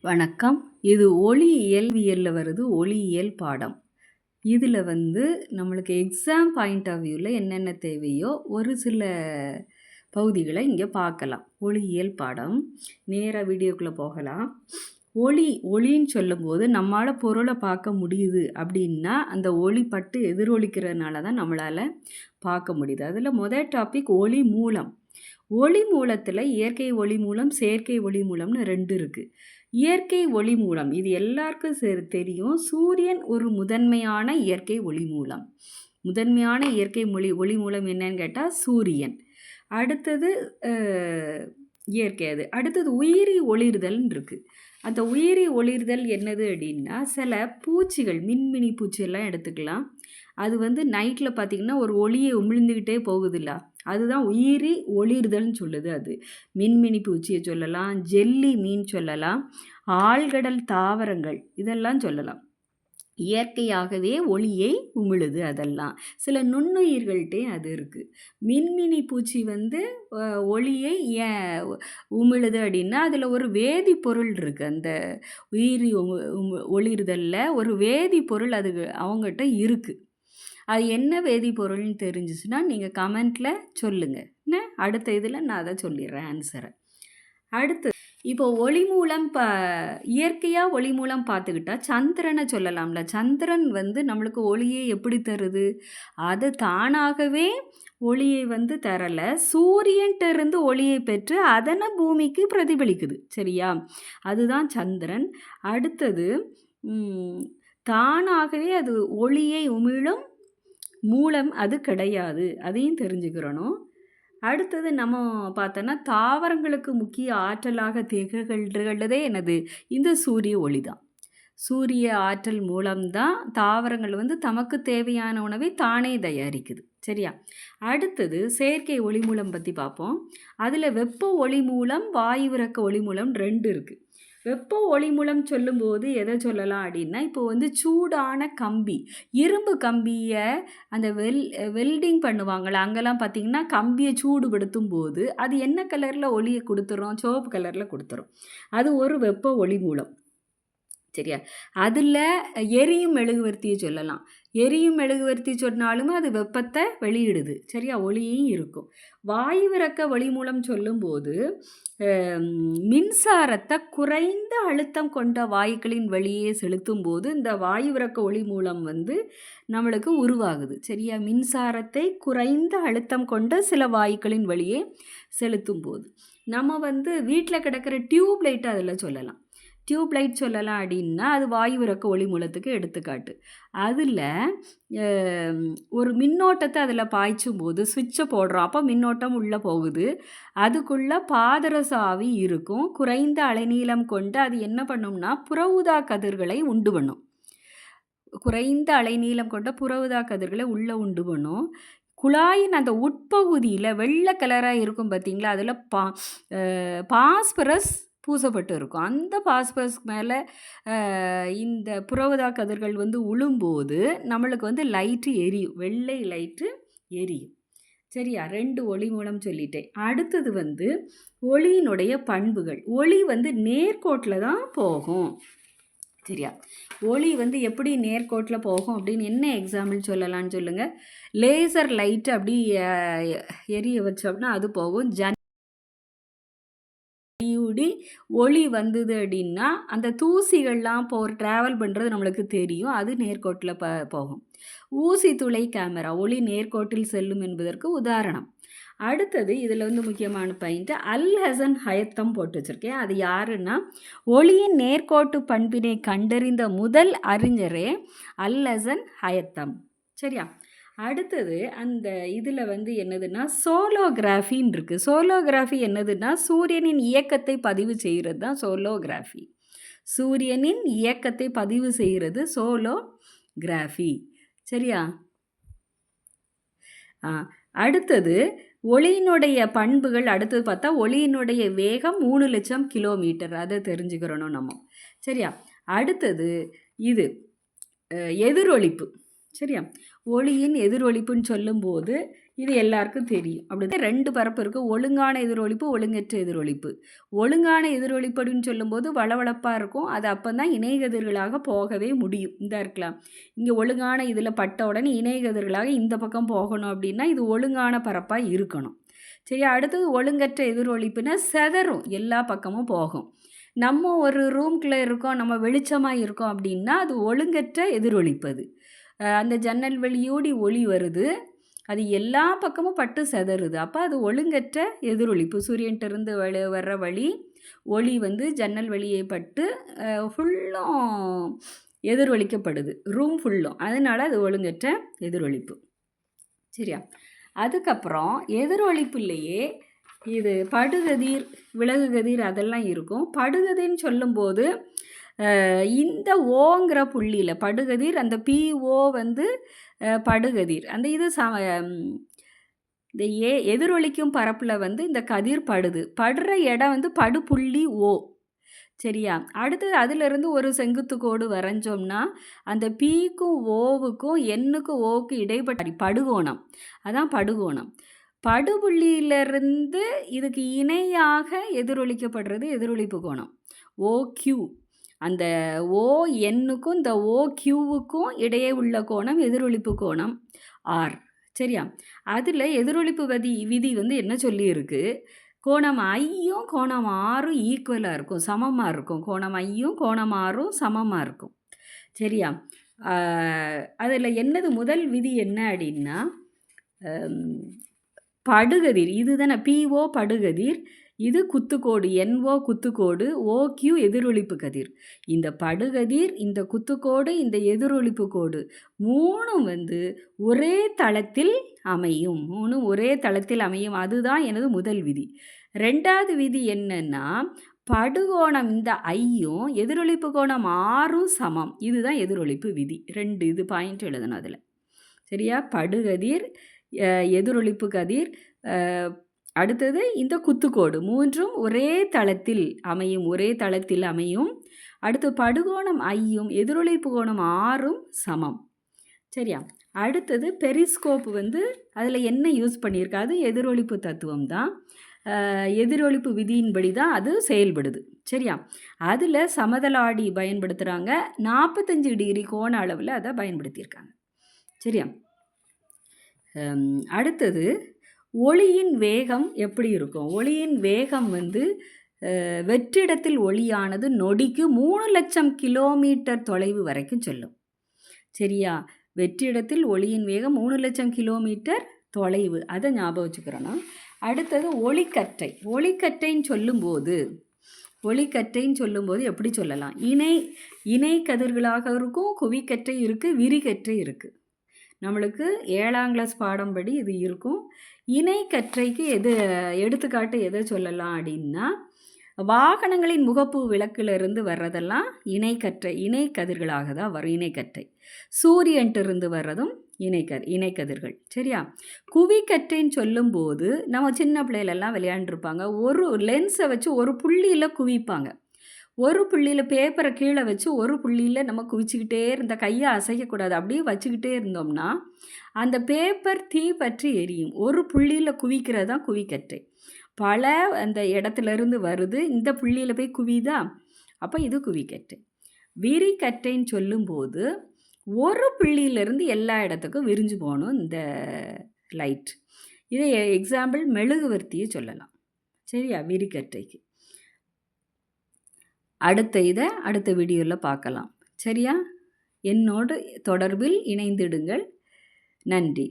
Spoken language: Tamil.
வணக்கம். இது ஒளியியல்வியல்ல வருது. ஒளியியல் பாடம். இதில் நம்மளுக்கு எக்ஸாம் பாயிண்ட் ஆஃப் வியூவில் என்னென்ன தேவையோ ஒரு சில பகுதிகளை இங்கே பார்க்கலாம். ஒளியியல் பாடம். நேராக வீடியோக்குள்ளே போகலாம். ஒளின்னு சொல்லும்போது நம்மளால் பொருளை பார்க்க முடியுது அப்படின்னா அந்த ஒளி பட்டு எதிரொலிக்கிறதுனால தான் நம்மளால் பார்க்க முடியுது. அதில் முதல் டாபிக் ஒளி மூலம். ஒளி மூலத்தில் இயற்கை ஒளி மூலம், செயற்கை ஒளி மூலம்னு 2 இருக்குது. இயற்கை ஒளி மூலம் இது எல்லாருக்கும் தெரியும். சூரியன் ஒரு முதன்மையான இயற்கை ஒளி மூலம். முதன்மையான இயற்கை ஒளி மூலம் என்னன்னு கேட்டால் சூரியன். அடுத்தது இயற்கை. அடுத்தது உயிரி ஒளிர்தல்னு இருக்குது. அந்த உயிரி ஒளிர்தல் என்னது அப்படின்னா, சில பூச்சிகள், மின்மினி பூச்சியெல்லாம் எடுத்துக்கலாம். அது நைட்டில் பார்த்திங்கன்னா ஒரு ஒளியை உமிழ்ந்துக்கிட்டே போகுதுல்ல, அதுதான் உயிரி ஒளிர்தல்னு சொல்லுது. அது மின்மினி பூச்சியை சொல்லலாம், ஜெல்லி மீன் சொல்லலாம், ஆழ்கடல் தாவரங்கள் இதெல்லாம் சொல்லலாம். இயற்கையாகவே ஒளியை உமிழுது. அதெல்லாம் சில நுண்ணுயிர்கள்ட்டே அது இருக்குது. மின்மினி பூச்சி ஒளியை ஏன் உமிழுது அப்படின்னா அதில் ஒரு வேதிப்பொருள் இருக்குது. அந்த உயிரி ஒளிர்தலில் ஒரு வேதிப்பொருள் அது அவங்ககிட்ட இருக்குது. அது என்ன வேதிப்பொருள்னு தெரிஞ்சிச்சுன்னா நீங்கள் கமெண்ட்டில் சொல்லுங்கள். அடுத்த இதில் நான் அதை சொல்லிடுறேன் ஆன்சரை. அடுத்து இப்போ ஒளி மூலம் இயற்கையாக ஒளி மூலம் பார்த்துக்கிட்டா சந்திரனை சொல்லலாம்ல. சந்திரன் நம்மளுக்கு ஒளியை எப்படி தருது? அது தானாகவே ஒளியை தரலை, சூரியன்கிட்ட இருந்து ஒளியை பெற்று அதனை பூமிக்கு பிரதிபலிக்குது. சரியா? அதுதான் சந்திரன். அடுத்தது தானாகவே அது ஒளியை உமிழும் மூலம் அது கிடையாது. அதையும் தெரிஞ்சுக்கிறணும். அடுத்தது நம்ம பார்த்தோன்னா தாவரங்களுக்கு முக்கிய ஆற்றலாக திகழ்கிறதே என்னது? இந்த சூரிய ஒளி தான். சூரிய ஆற்றல் மூலம்தான் தாவரங்கள் தமக்கு தேவையான உணவை தானே தயாரிக்குது. சரியா? அடுத்தது செயற்கை ஒளி மூலம் பற்றி பார்ப்போம். அதில் வெப்ப ஒளி மூலம், வாயுவிறக்க ஒளி மூலம் 2 இருக்குது. வெப்ப ஒளி மூலம் சொல்லும்போது எதை சொல்லலாம் அப்படின்னா, இப்போ சூடான கம்பி, இரும்பு கம்பியை அந்த வெல்டிங் பண்ணுவாங்கள்ல, அங்கெல்லாம் பார்த்திங்கன்னா கம்பியை சூடுபடுத்தும் போது அது என்ன கலரில் ஒளியை கொடுத்துரும்? சிவப்பு கலரில் கொடுத்துரும். அது ஒரு வெப்ப ஒளி மூலம். சரியா? அதில் எரியும் மெழுகுவர்த்தியை சொல்லலாம். எரியும் மெழுகுவர்த்தி சொன்னாலும் அது வெப்பத்தை வெளியிடுது. சரியா? ஒளியும் இருக்கும். வாயுவிறக்க ஒளி மூலம் சொல்லும்போது மின்சாரத்தை குறைந்த அழுத்தம் கொண்ட வாயுக்களின் வழியே செலுத்தும் போது இந்த வாயுவிறக்க ஒளி மூலம் நம்மளுக்கு உருவாகுது. சரியா? மின்சாரத்தை குறைந்த அழுத்தம் கொண்ட சில வாயுக்களின் வழியே செலுத்தும் போது நம்ம வீட்டில் கிடக்கிற டியூப் லைட் அதில் சொல்லலாம். டியூப் லைட் சொல்லலாம் அப்படின்னா அது வாயுவிறக்க ஒளி மூலத்துக்கு எடுத்துக்காட்டு. அதில் ஒரு மின்னோட்டத்தை அதில் பாய்ச்சும் போது சுவிட்சை போடுறோம், அப்போ மின்னோட்டம் உள்ளே போகுது. அதுக்குள்ளே பாதரச ஆவி இருக்கும். குறைந்த அலைநீளம் கொண்டு அது என்ன பண்ணும்னா புற ஊதா கதிர்களை உண்டு பண்ணும். குறைந்த அலைநீளம் கொண்ட புற ஊதா கதிர்களை உள்ளே உண்டு பண்ணும். குழாயின் அந்த உட்பகுதியில் வெள்ளை கலராக இருக்கும் பார்த்திங்களா, அதில் பாஸ்பரஸ் பூசப்பட்டு இருக்கும். அந்த பாஸ்பரஸ்க்கு மேலே இந்த புறஊதா கதிர்கள் உழும்போது நம்மளுக்கு லைட்டு எரியும், வெள்ளை லைட்டு எரியும். சரியா? 2 ஒளி மூலம் சொல்லிட்டேன். அடுத்தது ஒளியினுடைய பண்புகள். ஒளி நேர்கோட்டில் தான் போகும். சரியா? ஒளி எப்படி நேர்கோட்டில் போகும் அப்படின்னு என்ன எக்ஸாம்பிள் சொல்லலான்னு சொல்லுங்கள். லேசர் லைட்டு அப்படி எரிய வச்சோம்னா அது போகும். ஒளி வந்தது அப்படின்னா அந்த தூசிகள்லாம் ட்ராவல் பண்ணுறது நம்மளுக்கு தெரியும். அது நேர்கோட்டில் போகும். ஊசி துளை கேமரா ஒளி நேர்கோட்டில் செல்லும் என்பதற்கு உதாரணம். அடுத்தது இதில் முக்கியமான பாயிண்ட்டு அல்ஹசன் ஹயத்தம் போட்டு வச்சுருக்கேன். அது யாருன்னா ஒளியின் நேர்கோட்டு பண்பினை கண்டறிந்த முதல் அறிஞரே அல்ஹசன் ஹயத்தம். சரியா? அடுத்தது அந்த இதில் என்னதுன்னா சோலோகிராஃபின்னு இருக்குது. சோலோகிராஃபி என்னதுன்னா சூரியனின் இயக்கத்தை பதிவு செய்கிறது தான் சோலோகிராஃபி. சூரியனின் இயக்கத்தை பதிவு செய்கிறது சோலோகிராஃபி. சரியா? அடுத்தது ஒளியினுடைய பண்புகள். அடுத்தது பார்த்தா ஒளியினுடைய வேகம் 3 லட்சம் கிலோமீட்டர். அதை தெரிஞ்சுக்கிறணும் நம்ம. சரியா? அடுத்தது இது எதிரொலிப்பு. சரியா? ஒளியின் எதிரொலிப்புன்னு சொல்லும்போது இது எல்லாருக்கும் தெரியும். அப்படி 2 பரப்பு இருக்குது. ஒழுங்கான எதிரொலிப்பு, ஒழுங்கற்ற எதிரொலிப்பு. ஒழுங்கான எதிரொலிப்பு அப்படின்னு சொல்லும்போது வளவளப்பாக இருக்கும். அது அப்போ தான் இணைகதிர்களாக போகவே முடியும். இந்த இருக்கலாம், இங்கே ஒழுங்கான இதில் பட்ட உடனே இணைகதிர்களாக இந்த பக்கம் போகணும் அப்படின்னா இது ஒழுங்கான பரப்பாக இருக்கணும். சரி, அடுத்தது ஒழுங்கற்ற எதிரொலிப்புனா செதறும், எல்லா பக்கமும் போகும். நம்ம ஒரு ரூம்குள்ளே இருக்கோம், நம்ம வெளிச்சமாக இருக்கோம் அப்படின்னா அது ஒழுங்கற்ற எதிரொலிப்பது. அந்த ஜன்னல் வெளியோடி ஒளி வருது, அது எல்லா பக்கமும் பட்டு செதறுது. அப்போ அது ஒழுங்கற்ற எதிரொலிப்பு. சூரியன்கிட்டருந்து வர்ற வழி ஒளி வந்து ஜன்னல் வெளியே பட்டு ஃபுல்லும் எதிரொலிக்கப்படுது, ரூம் ஃபுல்லும். அதனால் அது ஒழுங்கற்ற எதிரொலிப்பு. சரியா? அதுக்கப்புறம் எதிரொலிப்புலேயே இது படுகதிர், விலகுகதிர் அதெல்லாம் இருக்கும். படுகதிர்னு சொல்லும்போது இந்த ஓங்கிற புள்ளியில் படுகதிர், அந்த பிஓ வந்து படுகதிர், அந்த இது இந்த எதிரொலிக்கும் பரப்பில் வந்து இந்த கதிர் படுற இடம் வந்து படுபுள்ளி ஓ. சரியா? அடுத்தது அதிலிருந்து ஒரு செங்குத்து கோடு வரைஞ்சோம்னா அந்த பிக்கும் ஓவுக்கும் எண்ணுக்கும் ஓவுக்கு இடைப்பட்ட படுகோணம், அதான் படுகோணம். படுபுள்ளியிலிருந்து இதுக்கு இணையாக எதிரொலிக்கப்படுறது எதிரொலிப்பு கோணம் ஓக்யூ. அந்த ஓ எண்ணுக்கும் இந்த ஓ கியூவுக்கும் இடையே உள்ள கோணம் எதிரொலிப்பு கோணம் ஆர். சரியா? அதில் எதிரொலிப்பு விதி வந்து என்ன சொல்லியிருக்கு, கோணம் ஐயும் கோணம் ஆறும் ஈக்குவலாக இருக்கும், சமமாக இருக்கும். கோணம் ஐயும் கோணம் ஆறும் சமமாக இருக்கும். சரியா? அதில் என்னது முதல் விதி என்ன அப்படின்னா, படுகதிர் இது தானே, பிஓ படுகதிர், இது குத்துக்கோடு என்ஓ குத்துக்கோடு, ஓக்யூ எதிரொலிப்பு கதிர். இந்த படுகதிர், இந்த குத்துக்கோடு, இந்த எதிரொலிப்பு கோடு மூணும் வந்து ஒரே தளத்தில் அமையும். மூணும் ஒரே தளத்தில் அமையும். அதுதான் எனது முதல் விதி. 2வது விதி என்னன்னா, படுகோணம் இந்த ஐயும் எதிரொலிப்பு கோணம் ஆறும் சமம். இதுதான் எதிரொலிப்பு விதி. 2 இது பாயிண்ட் எழுதணும் அதில். சரியா? படுகதிர், எதிரொலிப்பு கதிர், அடுத்தது இந்த குத்துக்கோடு மூன்றும் ஒரே தளத்தில் அமையும். அடுத்து படுகோணம் ஐயும் எதிரொலிப்பு கோணம் ஆறும் சமம். சரியா? அடுத்தது பெரிஸ்கோப் வந்து அதில் என்ன யூஸ் பண்ணியிருக்கு, அது எதிரொலிப்பு தத்துவம் தான், எதிரொலிப்பு விதியின்படி தான் அது செயல்படுது. சரியா? அதில் சமதளாடி பயன்படுத்துகிறாங்க, 45 டிகிரி கோண அளவில் அதை பயன்படுத்தியிருக்காங்க. சரியா? அடுத்தது ஒளியின் வேகம் எப்படி இருக்கும்? ஒளியின் வேகம் வந்து வெற்றிடத்தில் ஒளியானது நொடிக்கு 3 லட்சம் கிலோமீட்டர் தொலைவு வரைக்கும் செல்லும். சரியா? வெற்றிடத்தில் ஒளியின் வேகம் 3 லட்சம் கிலோமீட்டர் தொலைவு, அதை ஞாபகம் வச்சுக்கிறோன்னா. அடுத்தது ஒளிக்கற்றைன்னு சொல்லும்போது எப்படி சொல்லலாம்? இணை கதிர்களாக இருக்கும், குவிக்கற்றை இருக்குது, விரிகற்றை இருக்குது. நம்மளுக்கு 7ஆம் கிளாஸ் பாடம் படி இது இருக்கும். இணைக்கற்றைக்கு எடுத்துக்காட்டு எதை சொல்லலாம் அப்படின்னா, வாகனங்களின் முகப்பு விளக்கிலிருந்து வர்றதெல்லாம் இணை கதிர்களாக தான் வரும். இணைக்கற்றை. சூரியன்ட்டிருந்து வர்றதும் இணைக்கதிர்கள். சரியா? குவிக்கற்றைன்னு சொல்லும்போது நம்ம சின்ன பிள்ளைகளெல்லாம் விளையாண்டுருப்பாங்க. ஒரு லென்ஸை வச்சு ஒரு புள்ளியில் குவிப்பாங்க. ஒரு புள்ளியில் பேப்பரை கீழே வச்சு ஒரு புள்ளியில் நம்ம குவிச்சிக்கிட்டே இருந்த கையை அசைக்கக்கூடாது, அப்படியே வச்சுக்கிட்டே இருந்தோம்னா அந்த பேப்பர் தீ பற்றி எரியும். ஒரு புள்ளியில் குவிக்கிறது தான் குவிக்கற்றை. பல அந்த இடத்துலேருந்து வருது, இந்த புள்ளியில் போய் குவிதா, அப்போ இது குவிக்கற்றை. விரிகற்றைன்னு சொல்லும்போது ஒரு புள்ளியிலேருந்து எல்லா இடத்துக்கும் விரிஞ்சு போகணும் இந்த லைட். இதை எக்ஸாம்பிள் மெழுகுவர்த்தியை சொல்லலாம். சரியா? விரிகற்றைக்கு. அடுத்த வீடியோவில் பார்க்கலாம். சரியா? என்னோடு தொடர்பில் இணைந்திடுங்கள். நன்றி.